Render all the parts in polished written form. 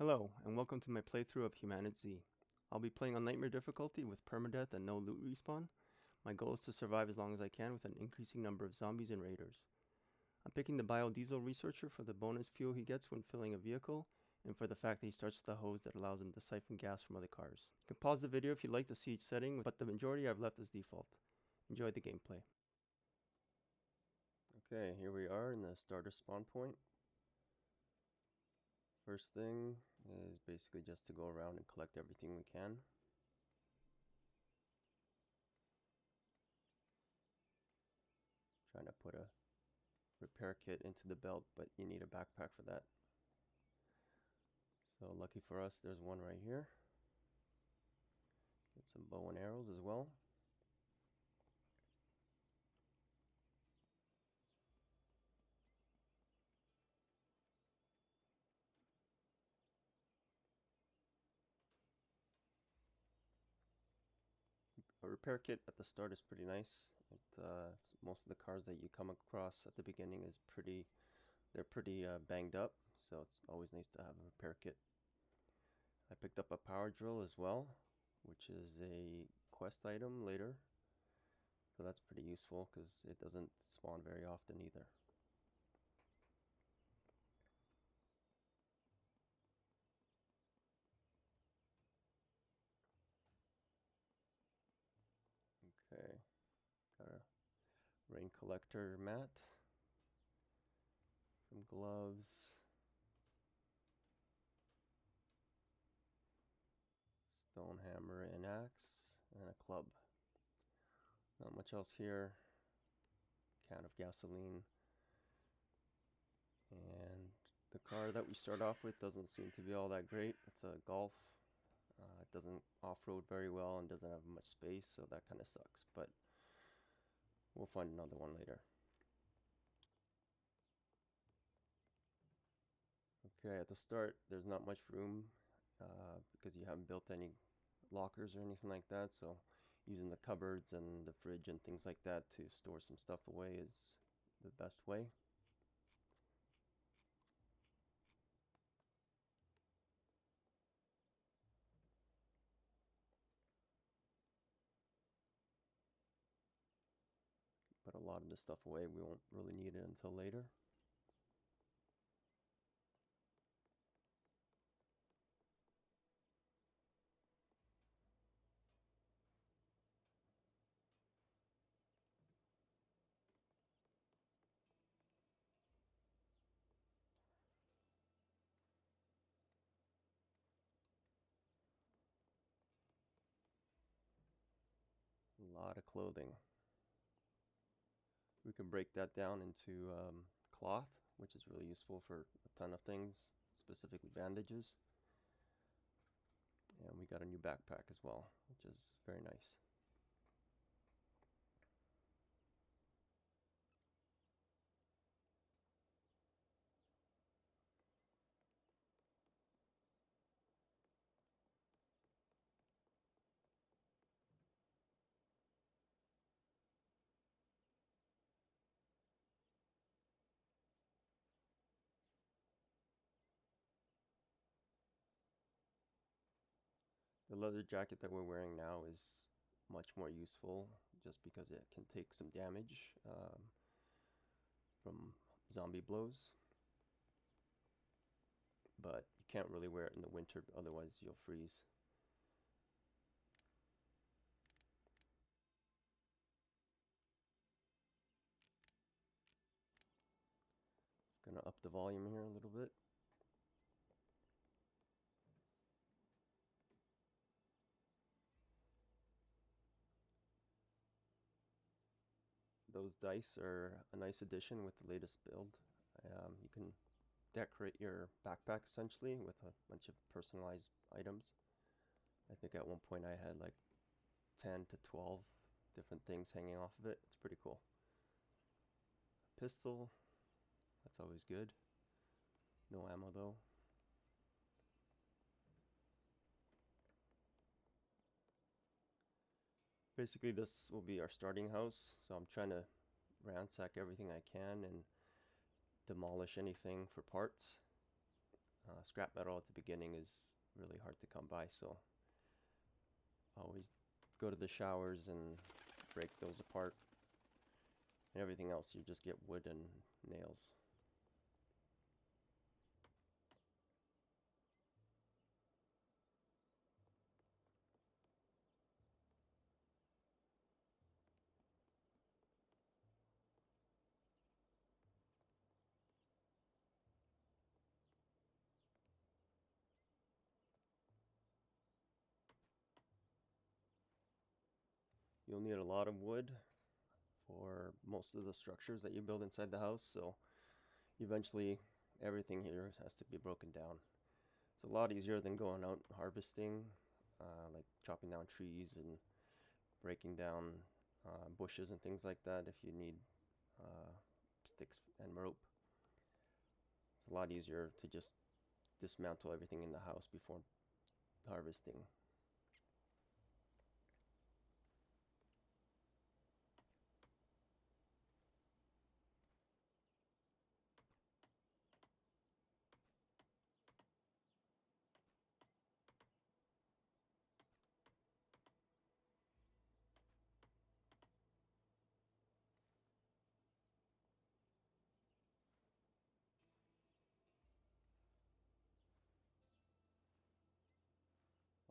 Hello, and welcome to my playthrough of HumanitZ. I'll be playing on Nightmare difficulty with permadeath and no loot respawn. My goal is to survive as long as I can with an increasing number of zombies and raiders. I'm picking the biodiesel researcher for the bonus fuel he gets when filling a vehicle, and for the fact that he starts with a hose that allows him to siphon gas from other cars. You can pause the video if you'd like to see each setting, but the majority I've left as default. Enjoy the gameplay. Okay, here we are in the starter spawn point. First thing is basically just to go around and collect everything we can. Trying to put a repair kit into the belt, but you need a backpack for that. So lucky for us, there's one right here. Get some bow and arrows as well. A repair kit at the start is pretty nice. Most of the cars that you come across at the beginning is pretty banged up, so it's always nice to have a repair kit. I picked up a power drill as well, which is a quest item later, so that's pretty useful because it doesn't spawn very often either. Okay, got a rain collector mat, some gloves, stone hammer and axe, and a club. Not much else here. Can of gasoline. And the car that we start off with doesn't seem to be all that great. It's a Golf. It doesn't off-road very well and doesn't have much space, so that kind of sucks. But we'll find another one later. Okay, at the start, there's not much room because you haven't built any lockers or anything like that, so using the cupboards and the fridge and things like that to store some stuff away is the best way. Put a lot of this stuff away. We won't really need it until later. A lot of clothing. We can break that down into cloth, which is really useful for a ton of things, specifically bandages. And we got a new backpack as well, which is very nice. The leather jacket that we're wearing now is much more useful just because it can take some damage from zombie blows. But you can't really wear it in the winter, otherwise you'll freeze. Just gonna up the volume here a little bit. Those dice are a nice addition with the latest build. You can decorate your backpack essentially with a bunch of personalized items. I think at one point I had like 10 to 12 different things hanging off of it. It's pretty cool. A pistol, that's always good. No ammo though. Basically this will be our starting house, so I'm trying to ransack everything I can and demolish anything for parts. Scrap metal at the beginning is really hard to come by, so always go to the showers and break those apart. And everything else, you just get wood and nails. You'll need a lot of wood for most of the structures that you build inside the house, so eventually everything here has to be broken down. It's a lot easier than going out and harvesting, like chopping down trees and breaking down bushes and things like that if you need sticks and rope. It's a lot easier to just dismantle everything in the house before harvesting.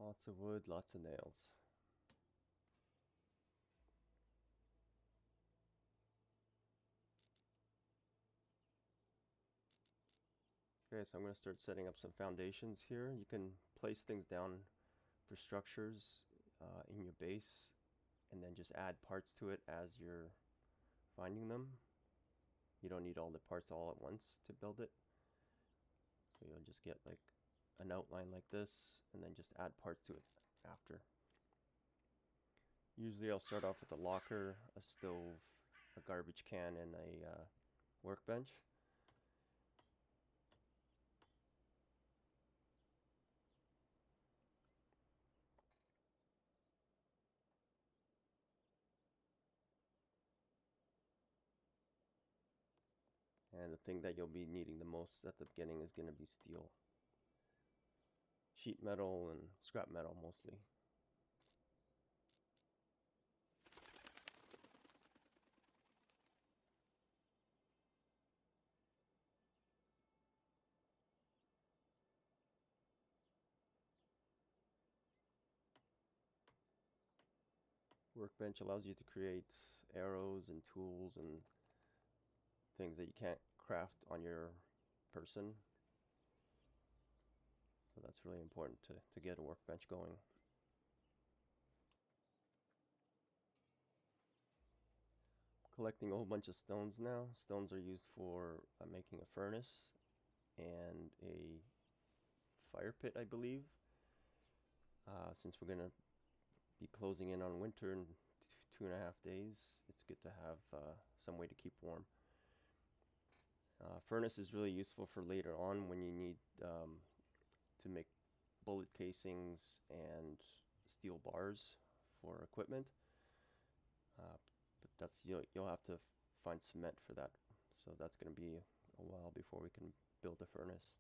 Lots of wood, lots of nails. Okay, so I'm going to start setting up some foundations here. You can place things down for structures in your base and then just add parts to it as you're finding them. You don't need all the parts all at once to build it. So you'll just get like an outline like this and then just add parts to it after. Usually I'll start off with a locker, a stove, a garbage can, and a workbench. And the thing that you'll be needing the most at the beginning is going to be steel. Sheet metal and scrap metal mostly. Workbench allows you to create arrows and tools and things that you can't craft on your person. So that's really important to get a workbench going. Collecting a whole bunch of stones now. Stones are used for making a furnace and a fire pit, I believe. Since we're going to be closing in on winter in 2.5 days, it's good to have some way to keep warm. Furnace is really useful for later on when you need to make bullet casings and steel bars for equipment. But that's you'll have to find cement for that, so that's going to be a while before we can build a furnace.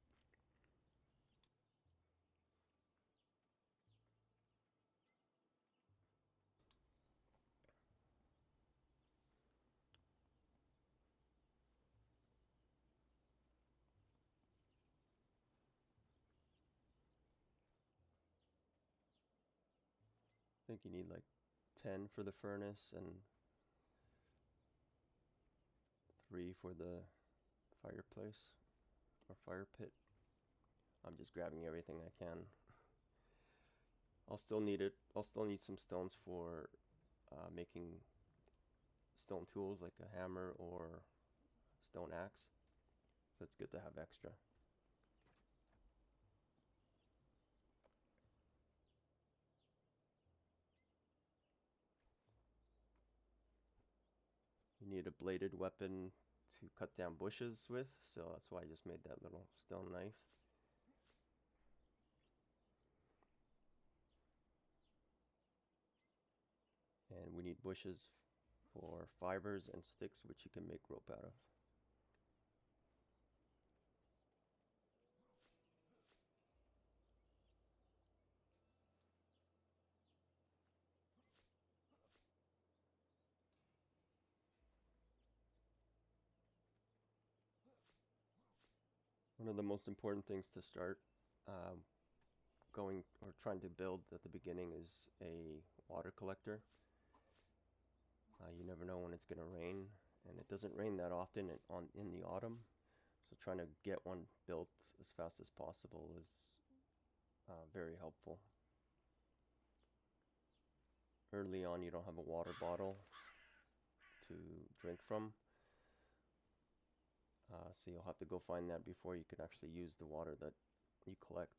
I think you need like 10 for the furnace and 3 for the fireplace or fire pit. I'm just grabbing everything I can. I'll still need it. I'll still need some stones for making stone tools like a hammer or stone axe. So it's good to have extra. You need a bladed weapon to cut down bushes with, so that's why I just made that little stone knife. And we need bushes for fibers and sticks, which you can make rope out of. One of the most important things to start going or trying to build at the beginning is a water collector. You never know when it's going to rain, and it doesn't rain that often in the autumn, so trying to get one built as fast as possible is very helpful. Early on, you don't have a water bottle to drink from, so you'll have to go find that before you can actually use the water that you collect.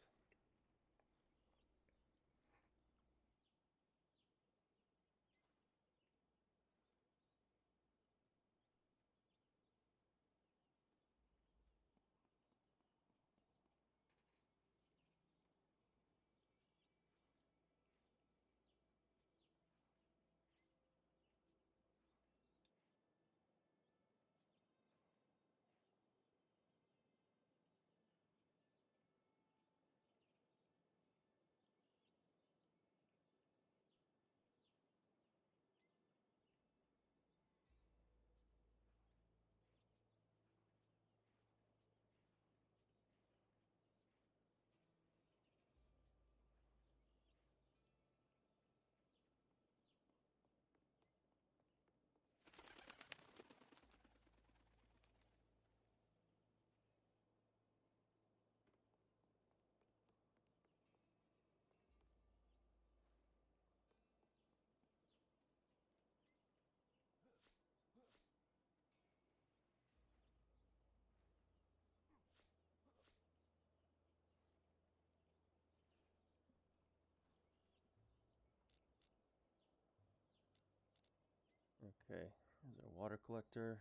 Okay, there's our water collector.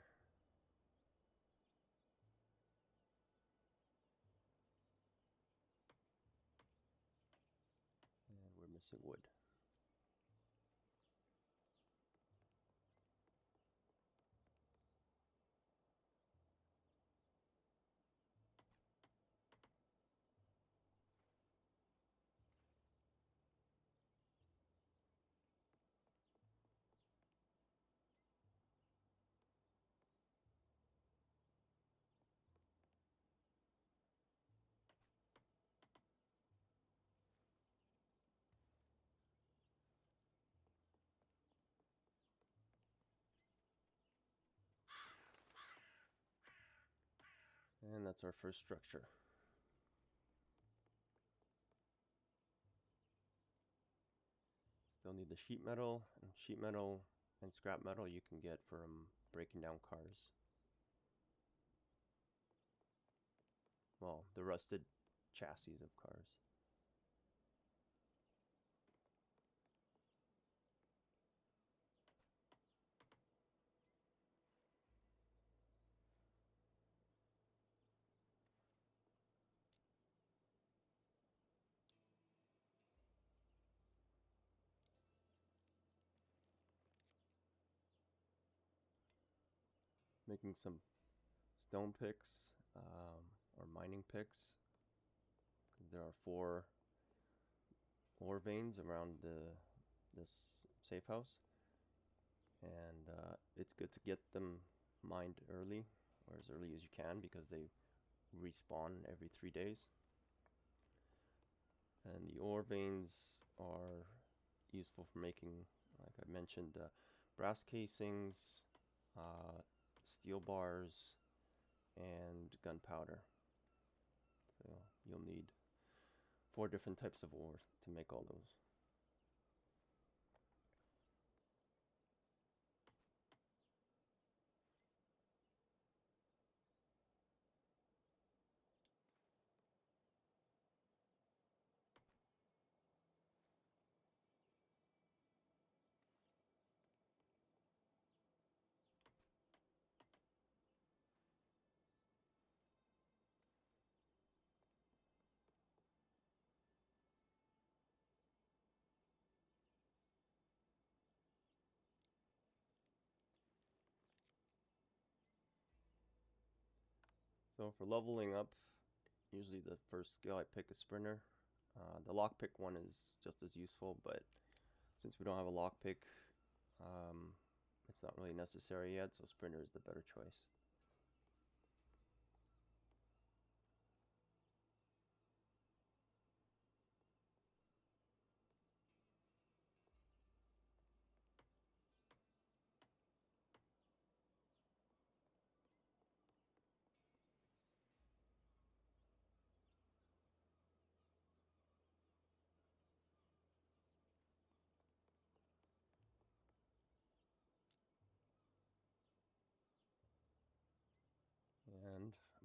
And we're missing wood. And that's our first structure. Still need the sheet metal, and scrap metal you can get from breaking down cars. Well, the rusted chassis of cars. Making some stone picks or mining picks. There are 4 ore veins around this safe house, and it's good to get them mined early, or as early as you can, because they respawn every 3 days. And the ore veins are useful for making, like I mentioned, brass casings, steel bars, and gunpowder. So you'll need 4 different types of ore to make all those. So for leveling up, usually the first skill I pick is Sprinter. The lockpick one is just as useful, but since we don't have a lockpick, it's not really necessary yet, so Sprinter is the better choice.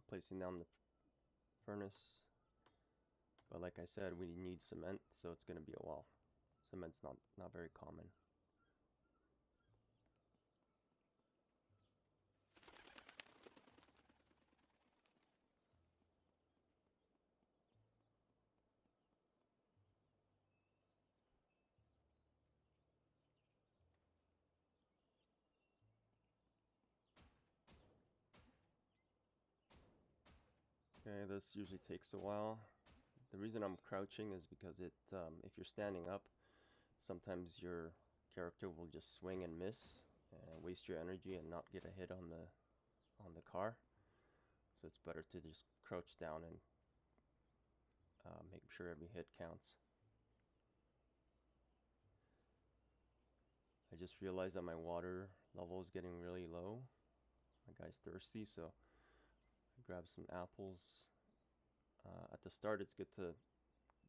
placing down the furnace. But like I said, we need cement, so it's going to be a while. Cement's not very common. Okay, this usually takes a while. The reason I'm crouching is because if you're standing up, sometimes your character will just swing and miss and waste your energy and not get a hit on the car. So it's better to just crouch down and make sure every hit counts. I just realized that my water level is getting really low. My guy's thirsty, so I grab some apples. At the start, it's good to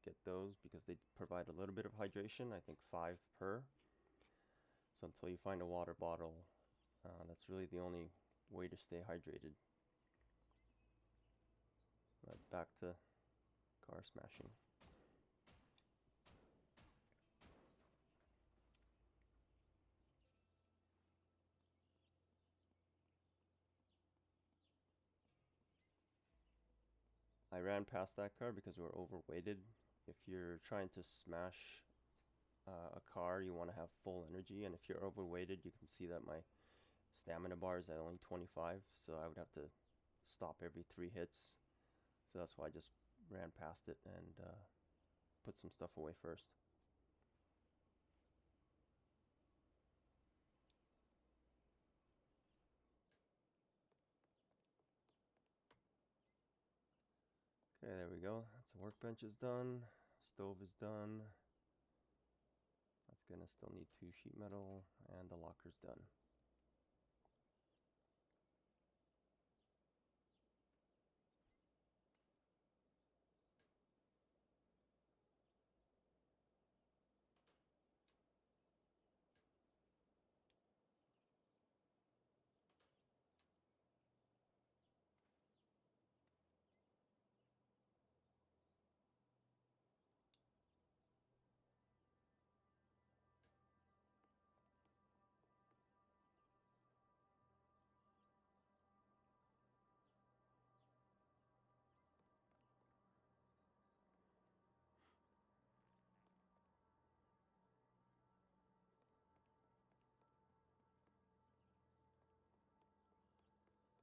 get those because they provide a little bit of hydration. I think 5 per. So until you find a water bottle, that's really the only way to stay hydrated. But back to car smashing. I ran past that car because we were overweighted. If you're trying to smash a car, you want to have full energy, and if you're overweighted, you can see that my stamina bar is at only 25, so I would have to stop every 3 hits. So that's why I just ran past it and put some stuff away first. Okay, there we go. So workbench is done. Stove is done. That's gonna still need 2 sheet metal, and the locker's done.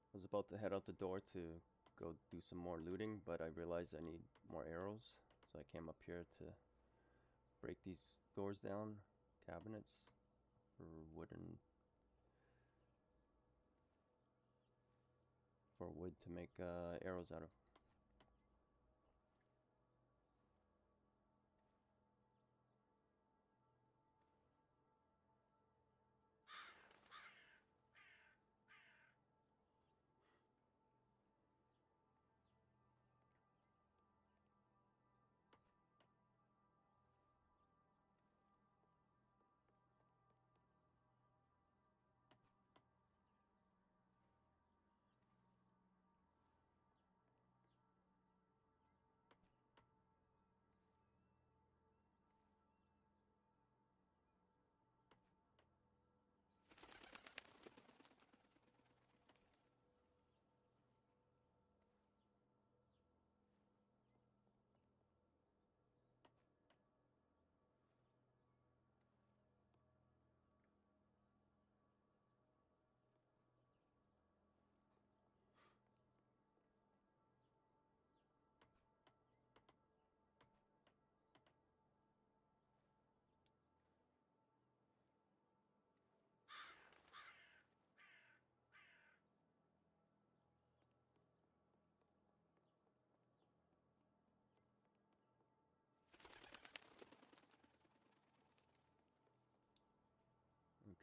I was about to head out the door to go do some more looting, but I realized I need more arrows, so I came up here to break these doors down, cabinets, for wood to make arrows out of.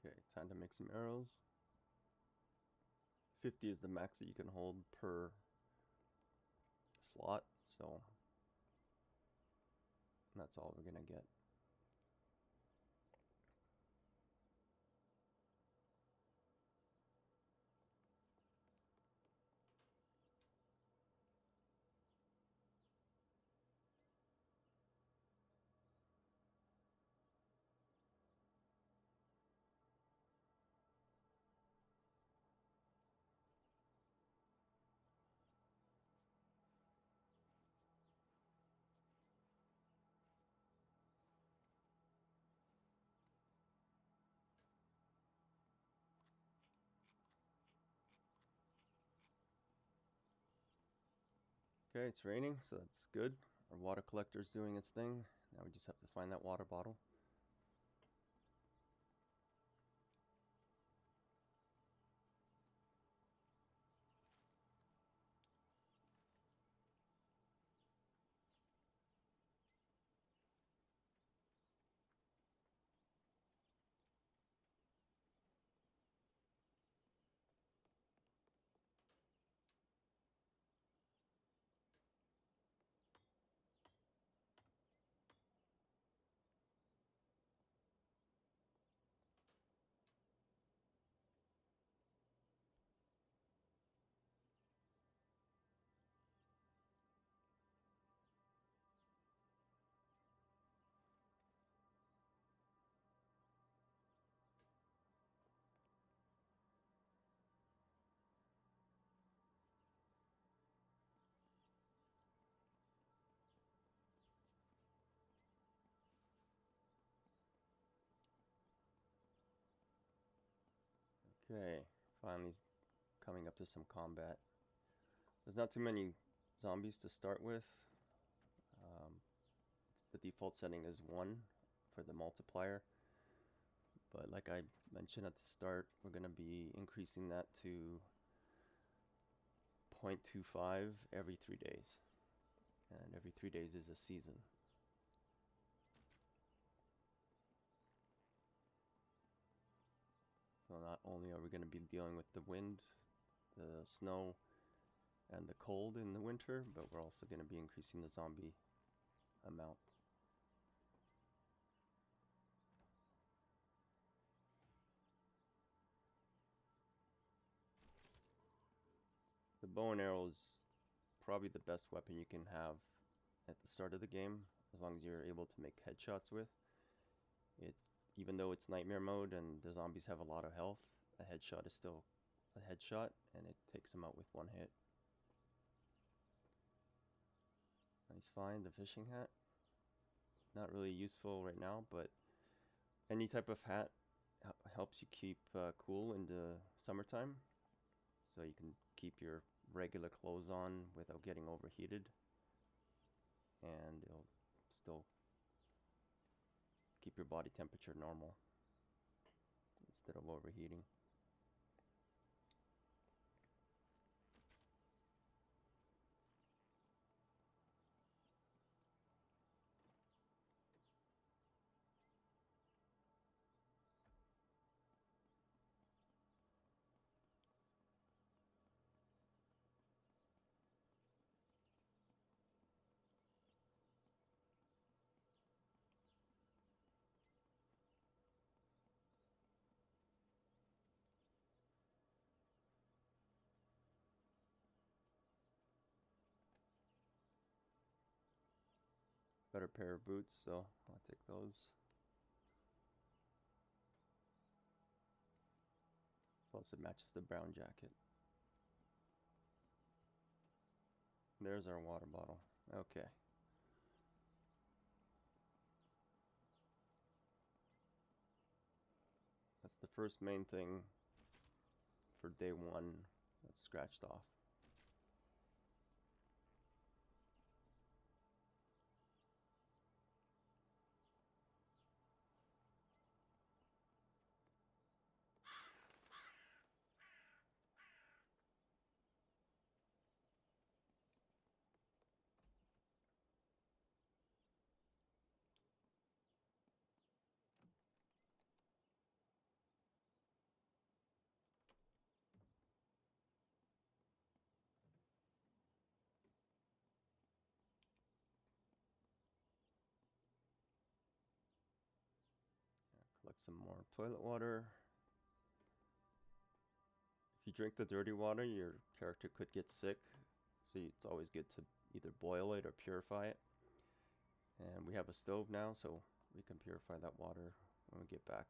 Okay, time to make some arrows. 50 is the max that you can hold per slot, so that's all we're gonna get. Okay, it's raining, so that's good. Our water collector is doing its thing. Now we just have to find that water bottle. Okay, finally coming up to some combat. There's not too many zombies to start with. The default setting is 1 for the multiplier, but like I mentioned at the start, we're going to be increasing that to 0.25 every 3 days, and every 3 days is a season. So not only are we going to be dealing with the wind, the snow, and the cold in the winter, but we're also going to be increasing the zombie amount. The bow and arrow is probably the best weapon you can have at the start of the game, as long as you're able to make headshots with it. Even though it's nightmare mode and the zombies have a lot of health, a headshot is still a headshot, and it takes them out with 1 hit. Nice find, the fishing hat. Not really useful right now, but any type of hat helps you keep cool in the summertime, so you can keep your regular clothes on without getting overheated, and it'll still keep your body temperature normal instead of overheating. Better pair of boots, so I'll take those. Plus it matches the brown jacket. There's our water bottle. Okay. That's the first main thing for day 1 that's scratched off. Collect some more toilet water. If you drink the dirty water, your character could get sick, so it's always good to either boil it or purify it. And we have a stove now, so we can purify that water when we get back.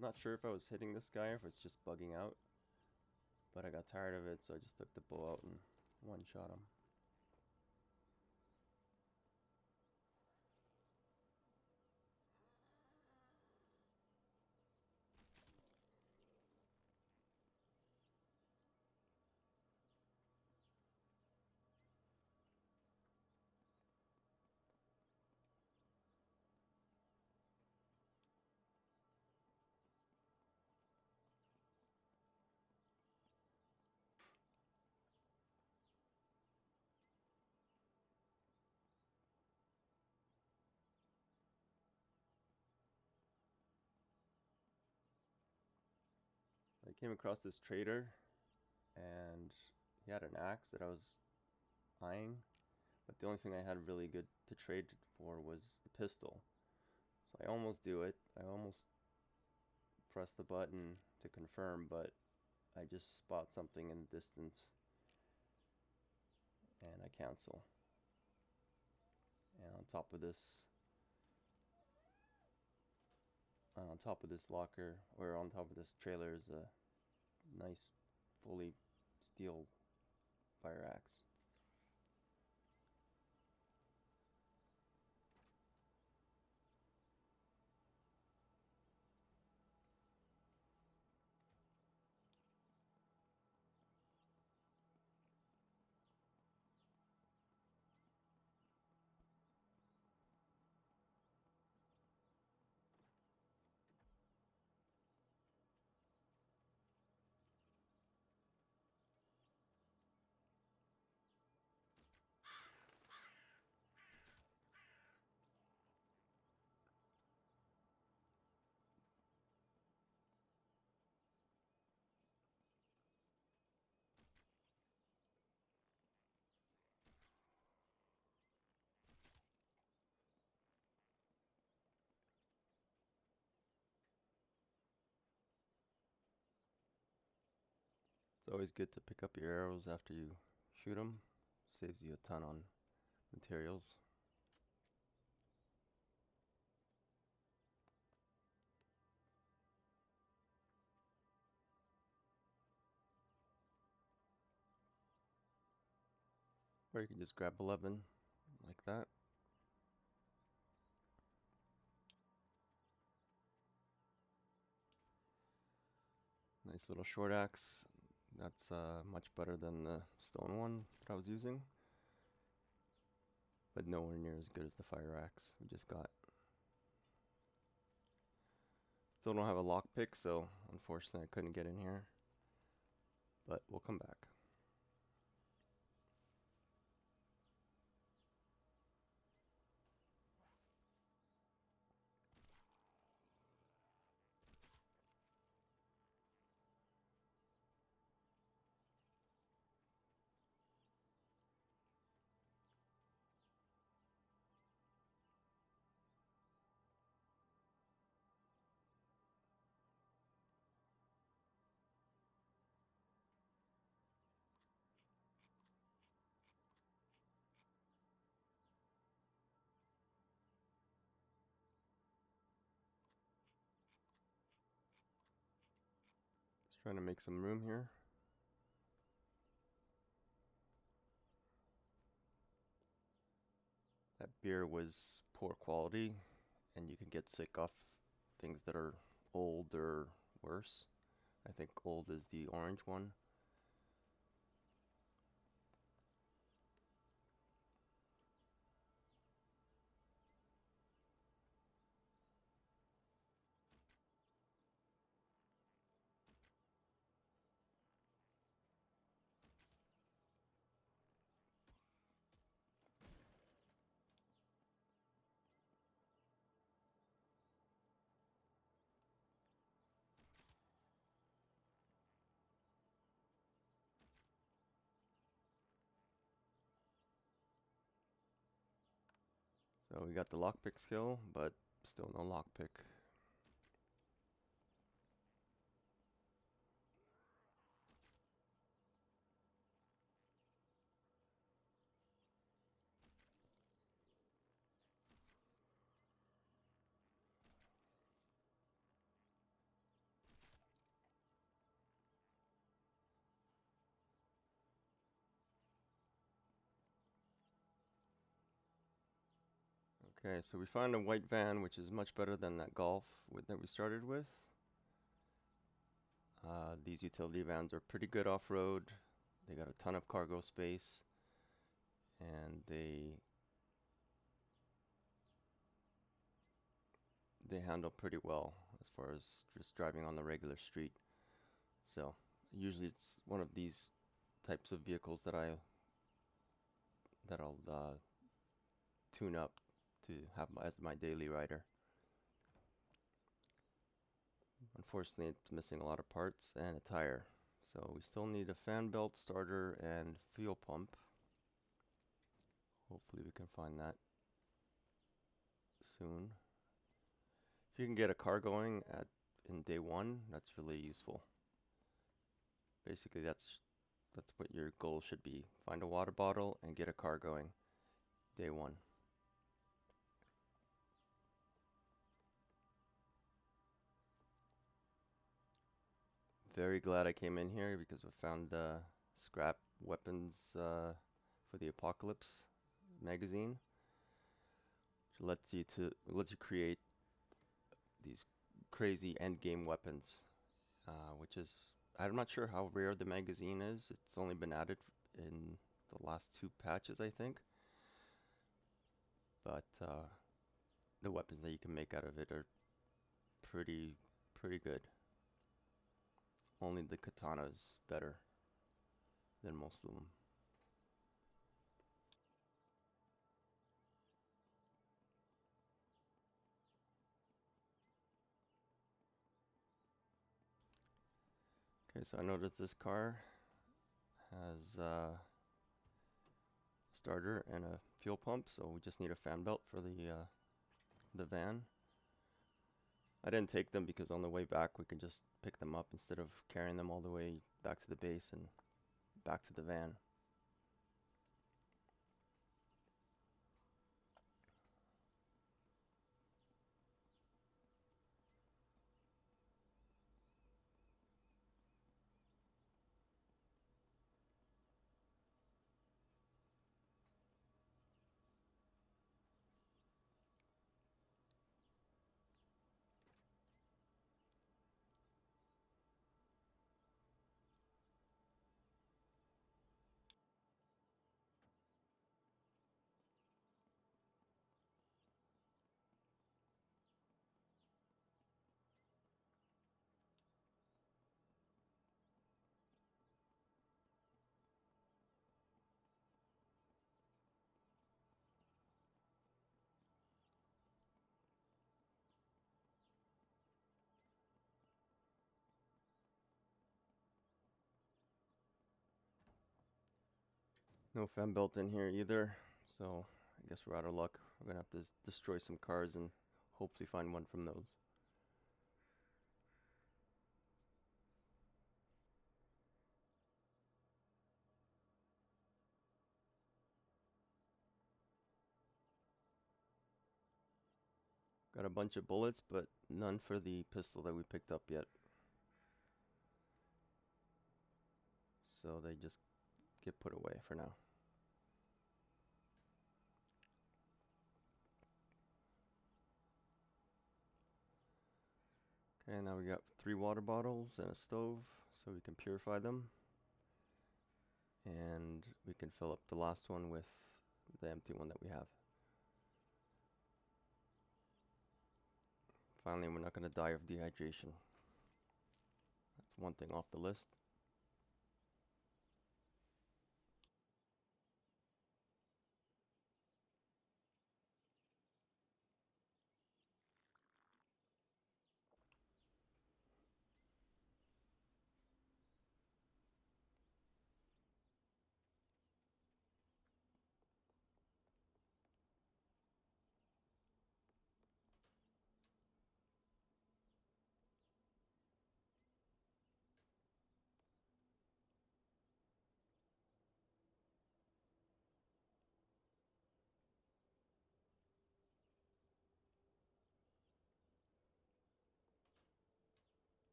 I'm not sure if I was hitting this guy or if it's just bugging out, but I got tired of it, so I just took the bow out and one-shot him. I came across this trader, and he had an axe that I was eyeing, but the only thing I had really good to trade for was the pistol. So I almost do it. I almost press the button to confirm, but I just spot something in the distance and I cancel. And on top of this locker, or on top of this trailer, is a nice fully steel fire axe. It's always good to pick up your arrows after you shoot them. Saves you a ton on materials. Or you can just grab 11 like that. Nice little short axe. That's much better than the stone one that I was using, but nowhere near as good as the fire axe we just got. Still don't have a lockpick, so unfortunately I couldn't get in here, but we'll come back. Just trying to make some room here. That beer was poor quality, and you can get sick off things that are old or worse. I think old is the orange one. So we got the lockpick skill, but still no lockpick. Okay, so we found a white van, which is much better than that Golf that we started with. These utility vans are pretty good off-road. They got a ton of cargo space, and they handle pretty well as far as just driving on the regular street. So usually it's one of these types of vehicles that I'll tune up to have as my daily rider. Unfortunately, it's missing a lot of parts and a tire. So we still need a fan belt, starter, and fuel pump. Hopefully we can find that soon. If you can get a car going in day one, that's really useful. Basically, that's what your goal should be. Find a water bottle and get a car going day one. Very glad I came in here because we found scrap weapons for the Apocalypse magazine, which lets you create these crazy end game weapons, which is, I'm not sure how rare the magazine is. It's only been added in the last 2 patches, I think. But the weapons that you can make out of it are pretty good. Only the katana is better than most of them. Okay, so I noticed this car has a starter and a fuel pump, so we just need a fan belt for the van. I didn't take them because on the way back we can just pick them up instead of carrying them all the way back to the base and back to the van. No fan belt in here either, so I guess we're out of luck. We're gonna have to destroy some cars and hopefully find one from those. Got a bunch of bullets, but none for the pistol that we picked up yet. So they just get put away for now. Okay, now we got 3 water bottles and a stove, so we can purify them. And we can fill up the last one with the empty one that we have. Finally, we're not going to die of dehydration. That's one thing off the list.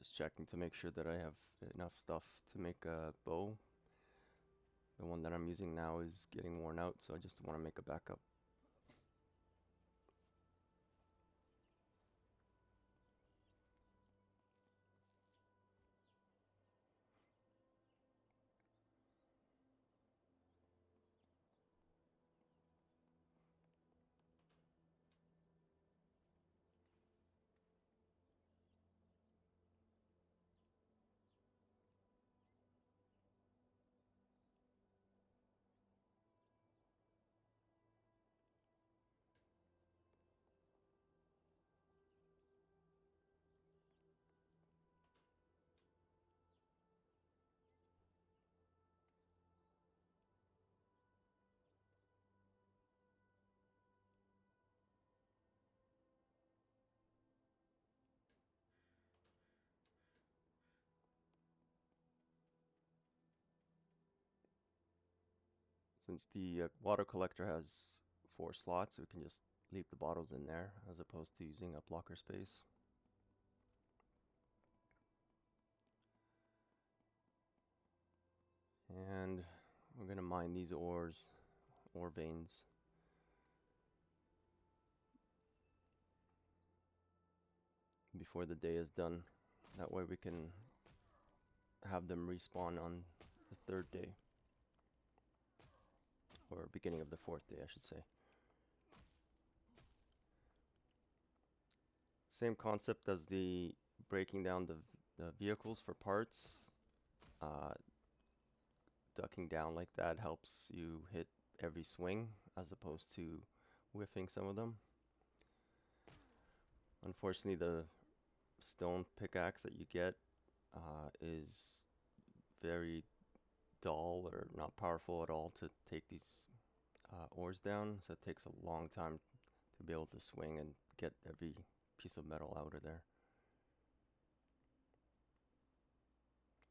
Just checking to make sure that I have enough stuff to make a bow. The one that I'm using now is getting worn out, so I just want to make a backup. Since the water collector has 4 slots, we can just leave the bottles in there as opposed to using up locker space. And we're going to mine these ore veins. Before the day is done. That way we can have them respawn on the 3rd day. Or beginning of the 4th day, I should say. Same concept as the breaking down the vehicles for parts. Ducking down like that helps you hit every swing as opposed to whiffing some of them. Unfortunately, the stone pickaxe that you get is very dull or not powerful at all to take these ores down, so it takes a long time to be able to swing and get every piece of metal out of there.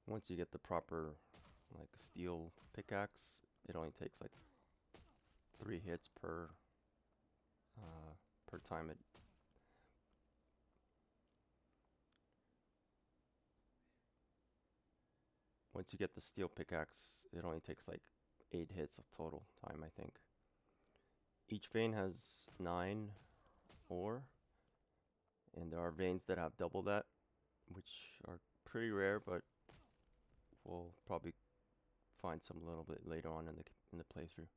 Once you get the proper like steel pickaxe, it only takes like 3 hits per time it. Once you get the steel pickaxe, it only takes like 8 hits of total time, I think. Each vein has 9 ore, and there are veins that have double that, which are pretty rare, but we'll probably find some a little bit later on in the playthrough.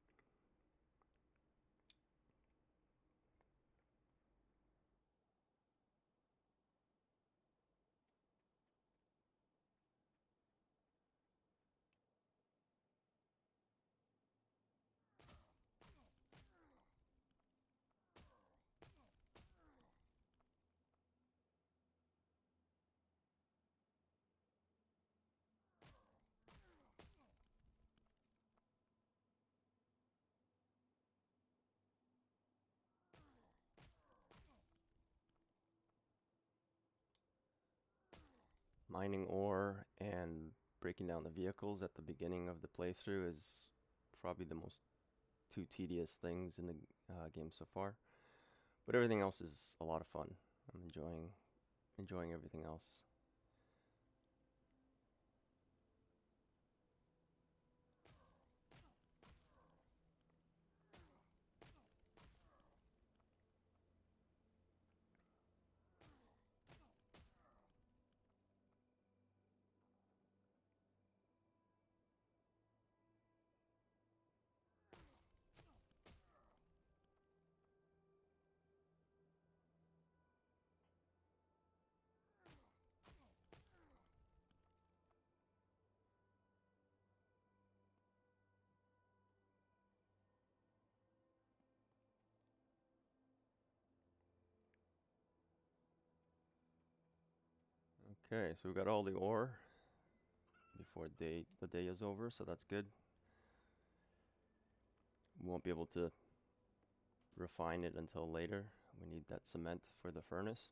Mining ore and breaking down the vehicles at the beginning of the playthrough is probably the most 2 tedious things in the game so far. But everything else is a lot of fun. I'm enjoying everything else. Okay, so we got all the ore before the day is over, so that's good. We won't be able to refine it until later. We need that cement for the furnace.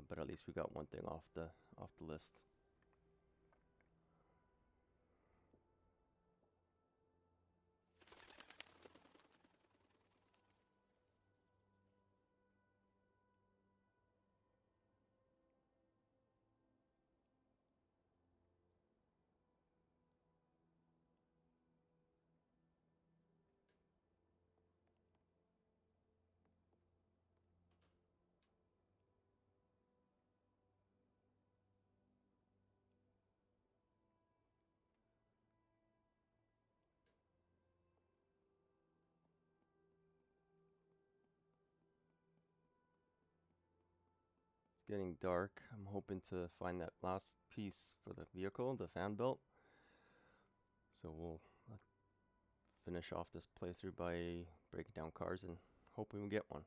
But at least we got one thing off the list. getting dark. I'm hoping to find that last piece for the vehicle, the fan belt. So we'll finish off this playthrough by breaking down cars and hoping we get one.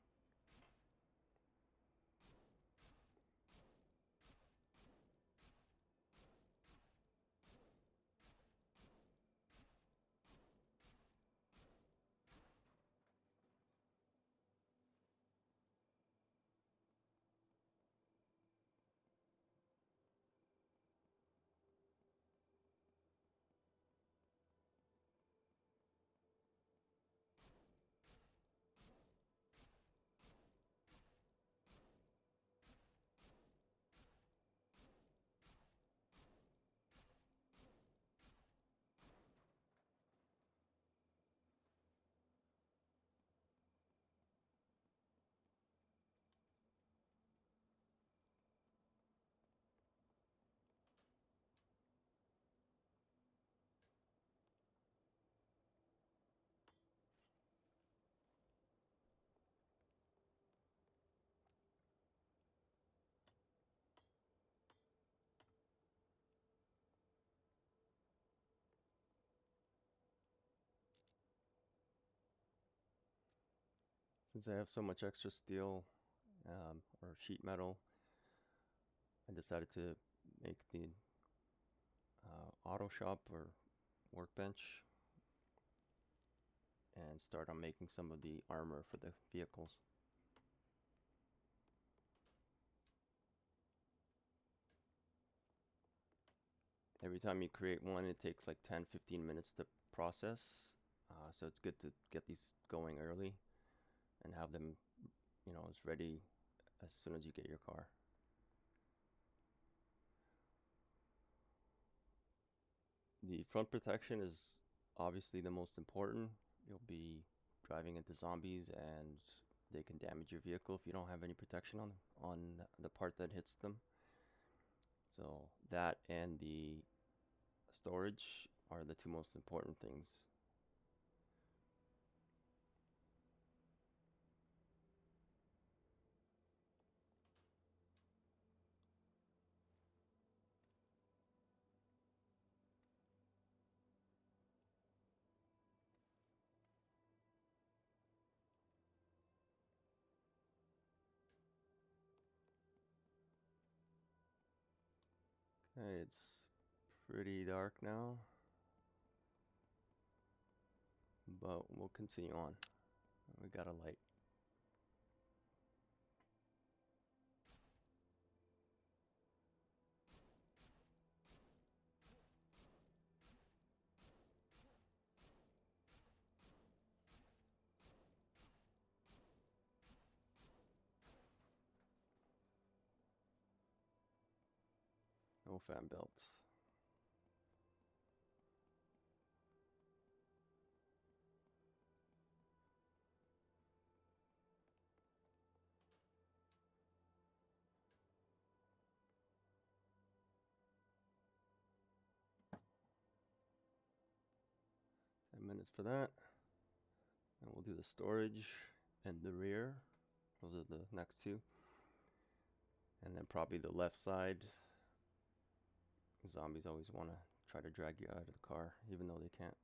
Since I have so much extra steel or sheet metal, I decided to make the auto shop or workbench and start on making some of the armor for the vehicles. Every time you create one, it takes like 10-15 minutes to process, so it's good to get these going early and have them, as ready as soon as you get your car. The front protection is obviously the most important. You'll be driving into zombies and they can damage your vehicle if you don't have any protection on the part that hits them. So that and the storage are the two most important things. Okay, it's pretty dark now, but we'll continue on. We got a light. No fan belts. Minutes for that. And we'll do the storage and the rear. Those are the next two. And then probably the left side. Zombies always want to try to drag you out of the car, even though they can't.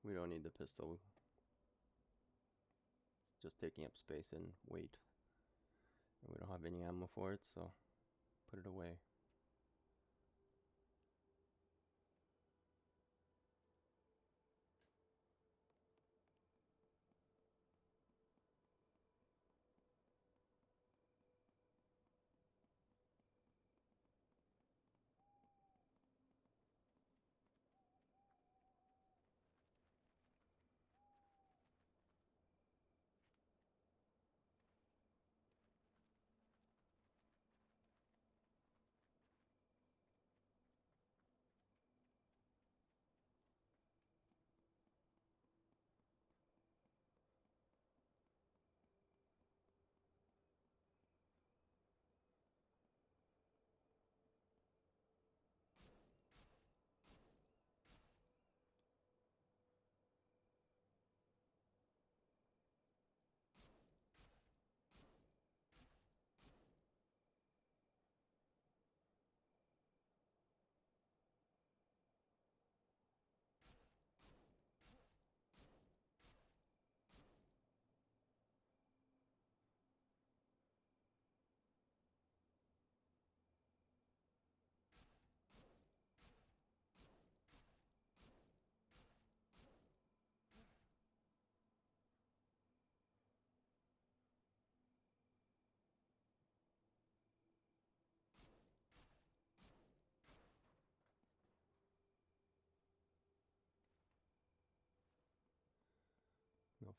We don't need the pistol. It's just taking up space and weight. And we don't have any ammo for it, so put it away.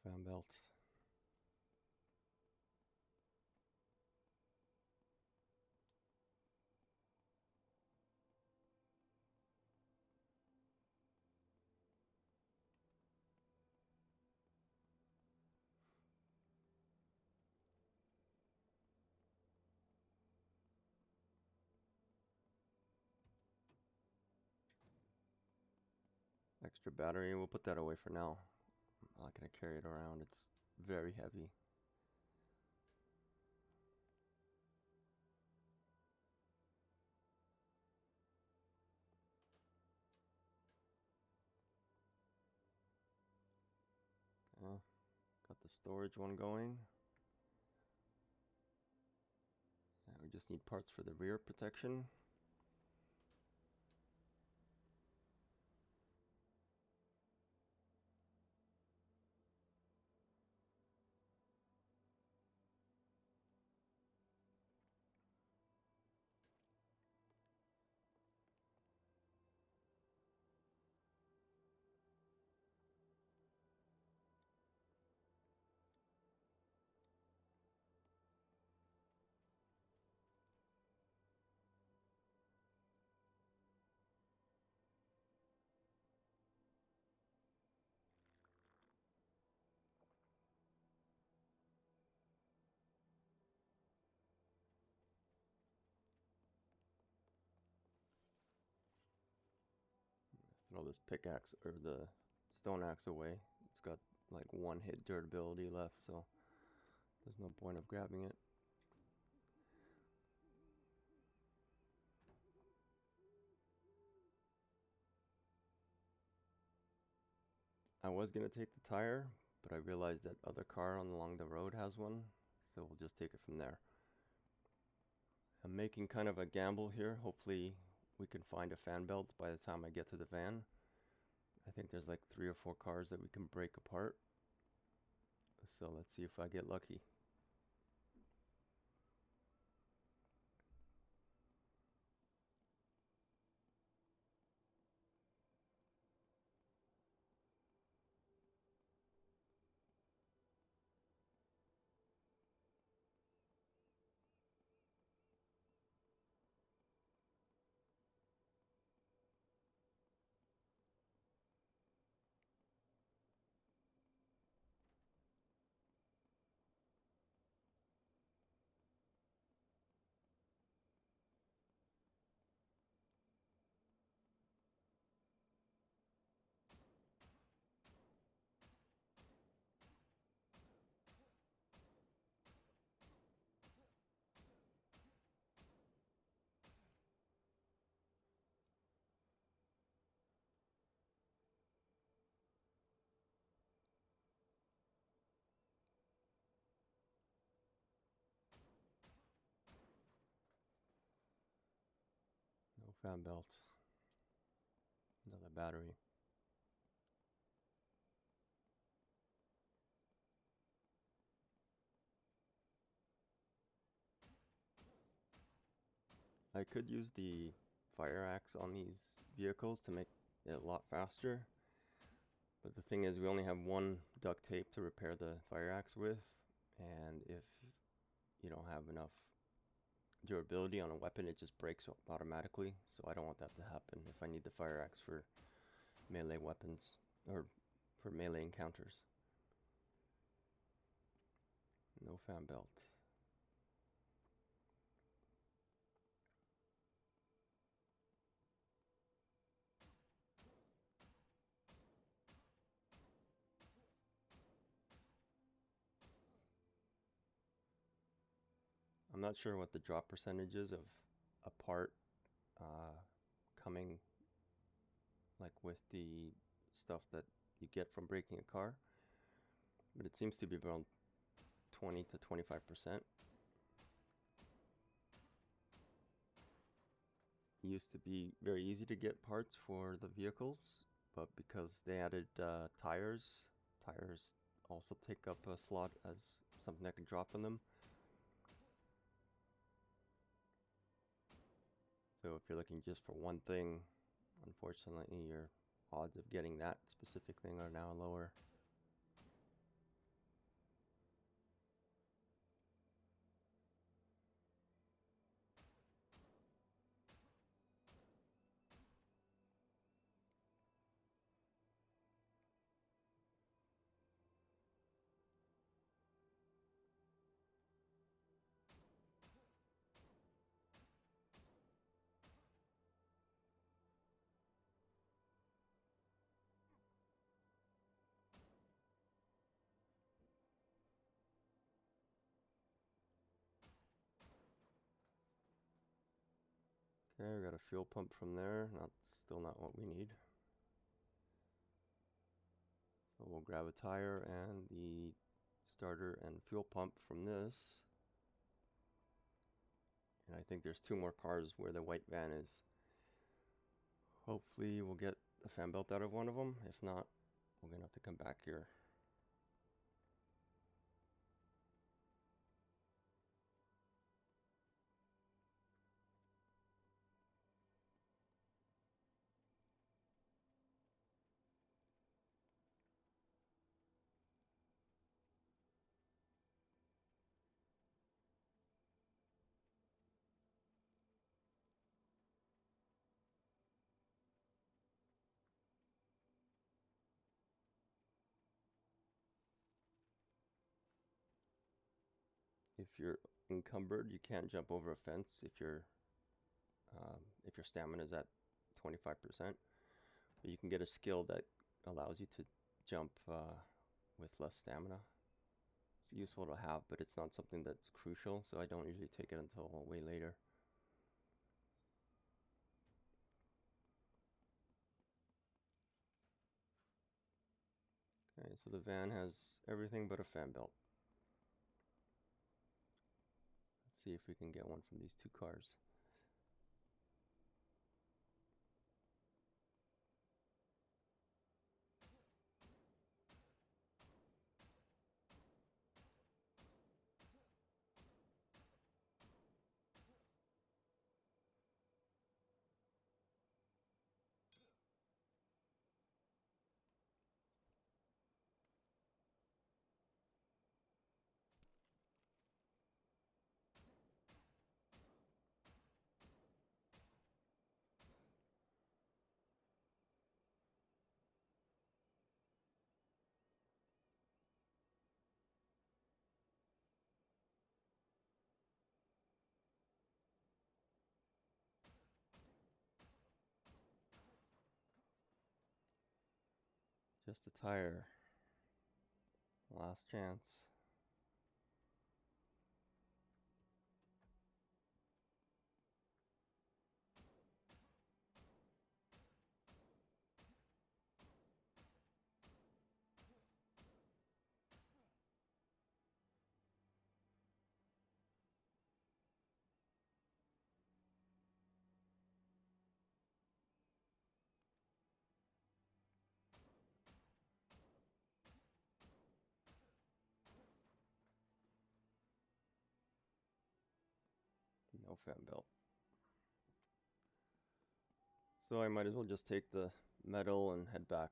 fan belt. Extra battery, we'll put that away for now. I'm not going to carry it around, it's very heavy. Got the storage one going. And we just need parts for the rear protection. Throw this pickaxe or the stone axe away. It's got like 1 hit durability left, so there's no point of grabbing it. I was gonna take the tire, but I realized that other car along the road has one, so we'll just take it from there. I'm making kind of a gamble here. Hopefully we can find a fan belt by the time I get to the van. I think there's like 3 or 4 cars that we can break apart. So let's see if I get lucky. No fan belt. Another battery. I could use the fire axe on these vehicles to make it a lot faster. But the thing is, we only have 1 duct tape to repair the fire axe with. And if you don't have enough durability on a weapon, it just breaks automatically. So I don't want that to happen if I need the fire axe for melee weapons or for melee encounters. No fan belt. I'm not sure what the drop percentage is of a part coming like with the stuff that you get from breaking a car, but it seems to be around 20 to 25%. It used to be very easy to get parts for the vehicles, but because they added tires also take up a slot as something that can drop on them. So if you're looking just for one thing, unfortunately your odds of getting that specific thing are now lower. Okay, we got a fuel pump from there. Still not what we need. So we'll grab a tire and the starter and fuel pump from this. And I think there's 2 more cars where the white van is. Hopefully we'll get the fan belt out of one of them. If not, we're gonna have to come back here. If you're encumbered, you can't jump over a fence if your stamina is at 25%. But you can get a skill that allows you to jump with less stamina. It's useful to have, but it's not something that's crucial, so I don't usually take it until way later. Okay, so the van has everything but a fan belt. Let's see if we can get one from these 2 cars. Just a tire. Last chance. No fan belt. So I might as well just take the metal and head back.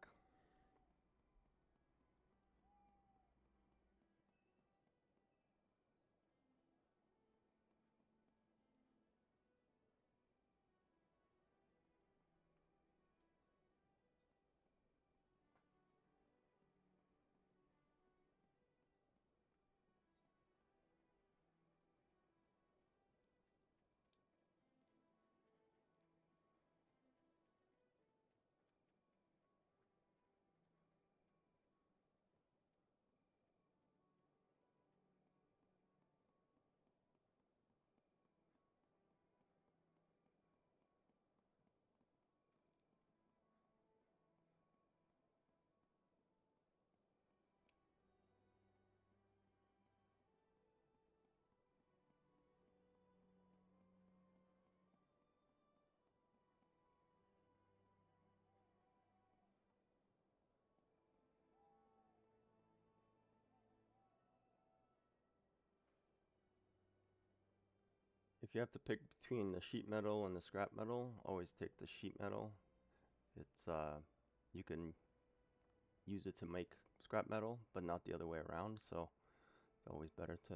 If you have to pick between the sheet metal and the scrap metal, always take the sheet metal. It's you can use it to make scrap metal, but not the other way around, so it's always better to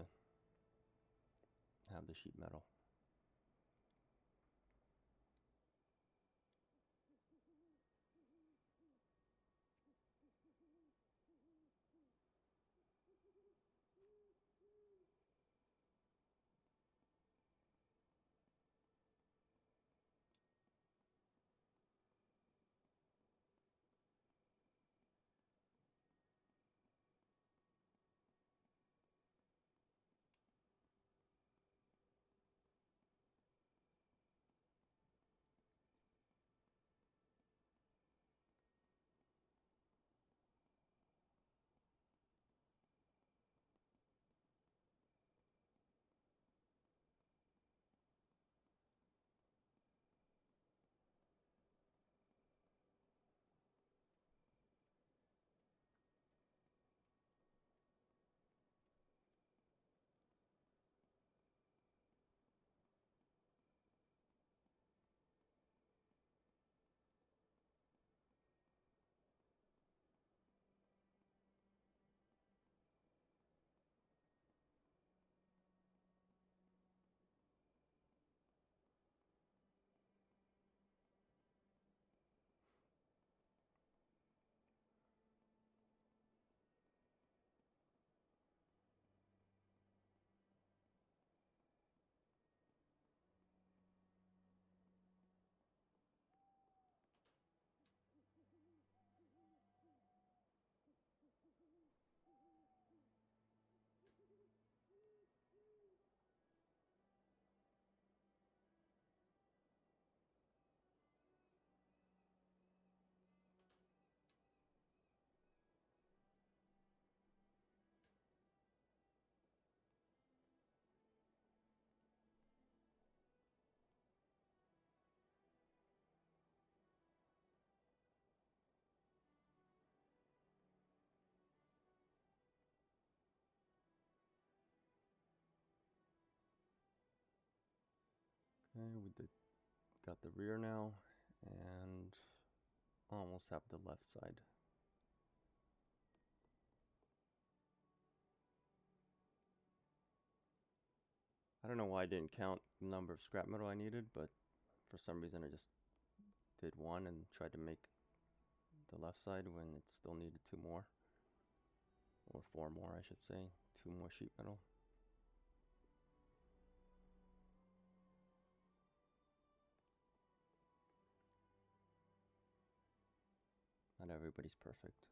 have the sheet metal. Okay, got the rear now, and almost have the left side. I don't know why I didn't count the number of scrap metal I needed, but for some reason I just did one and tried to make the left side when it still needed 2 more. Or 4 more, I should say. 2 more sheet metal. Not everybody's perfect.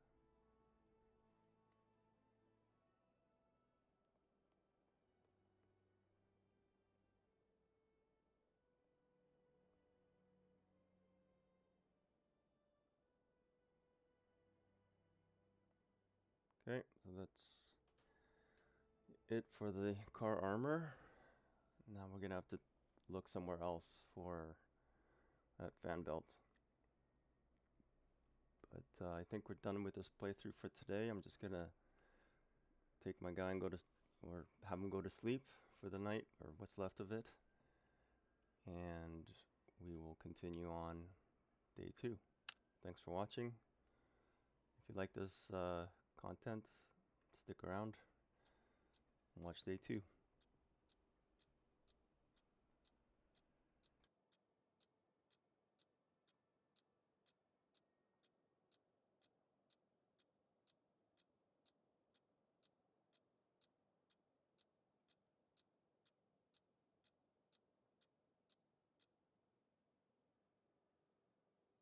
Okay, so that's it for the car armor. Now we're gonna have to look somewhere else for that fan belt. But I think we're done with this playthrough for today. I'm just gonna take my guy and or have him go to sleep for the night, or what's left of it. And we will continue on day 2. Thanks for watching. If you like this content, stick around and watch day 2.